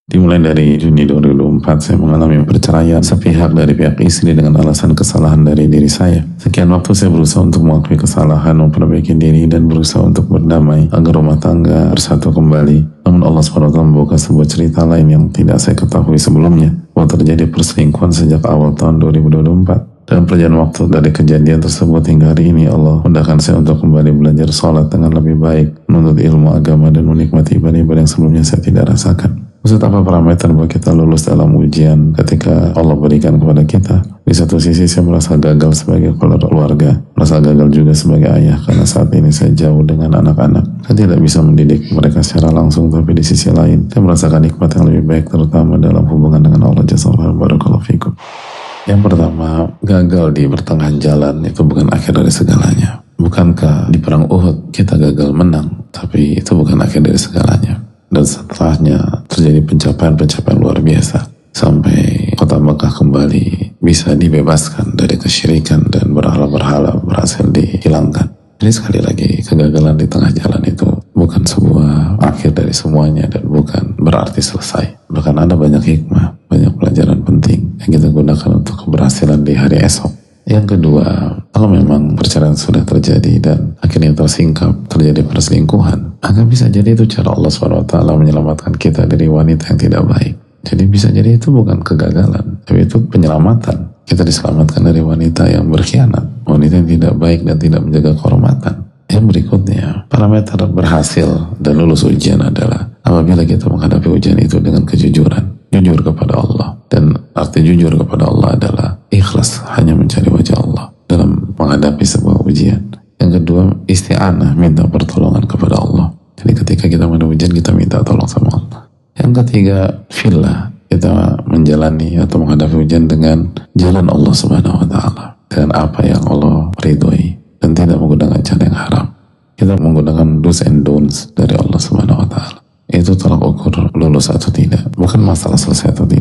Dimulai dari Juni 2024, saya mengalami perceraian sepihak dari pihak istri dengan alasan kesalahan dari diri saya. Sekian waktu saya berusaha untuk mengakui kesalahan, memperbaiki diri, dan berusaha untuk berdamai agar rumah tangga bersatu kembali. Namun Allah SWT membuka sebuah cerita lain yang tidak saya ketahui sebelumnya, bahwa terjadi perselingkuhan sejak awal tahun 2024. Dalam perjalanan waktu dari kejadian tersebut hingga hari ini, Allah mudahkan saya untuk kembali belajar sholat dengan lebih baik, menuntut ilmu agama, dan menikmati ibadah-ibadah yang sebelumnya saya tidak rasakan. Maksud apa parameter bahwa kita lulus dalam ujian ketika Allah berikan kepada kita? Di satu sisi saya merasa gagal sebagai kepala keluarga, merasa gagal juga sebagai ayah, karena saat ini saya jauh dengan anak-anak. Saya tidak bisa mendidik mereka secara langsung, tapi di sisi lain saya merasakan nikmat yang lebih baik, terutama dalam hubungan dengan Allah. Jazakallahu barakallahu fikum. Yang pertama, gagal di pertengahan jalan itu bukan akhir dari segalanya. Bukankah di perang Uhud kita gagal menang, tapi itu bukan akhir dari segalanya. Dan setelahnya terjadi pencapaian-pencapaian luar biasa sampai kota Mekah kembali bisa dibebaskan dari kesyirikan dan berhala-berhala berhasil dihilangkan. Jadi sekali lagi, kegagalan di tengah jalan itu bukan sebuah akhir dari semuanya dan bukan berarti selesai. Bahkan ada banyak hikmah, banyak pelajaran penting yang kita gunakan untuk keberhasilan di hari esok. Yang kedua, kalau memang perceraian sudah terjadi dan akhirnya tersingkap, terjadi perselingkuhan, akan bisa jadi itu cara Allah SWT menyelamatkan kita dari wanita yang tidak baik. Jadi bisa jadi itu bukan kegagalan, tapi itu penyelamatan. Kita diselamatkan dari wanita yang berkhianat, wanita yang tidak baik dan tidak menjaga kehormatan. Yang berikutnya, parameter berhasil dan lulus ujian adalah apabila kita menghadapi ujian itu dengan kejujuran, jujur kepada Allah. Dan arti jujur kepada Allah adalah ikhlas hanya mencari wajah Allah dalam menghadapi sebuah ujian. Yang kedua, isti'anah, minta pertolongan kepada Allah. Jadi ketika kita menghadapi ujian, kita minta tolong sama Allah. Yang ketiga, fillah, kita menjalani atau menghadapi ujian dengan jalan Allah Subhanahu wa Ta'ala, dengan apa yang Allah ridhoi dan tidak menggunakan cara yang haram. Kita menggunakan do's and don'ts dari Allah Subhanahu wa Ta'ala. Itu tolak ukur lulus atau tidak, bukan masalah selesai atau tidak.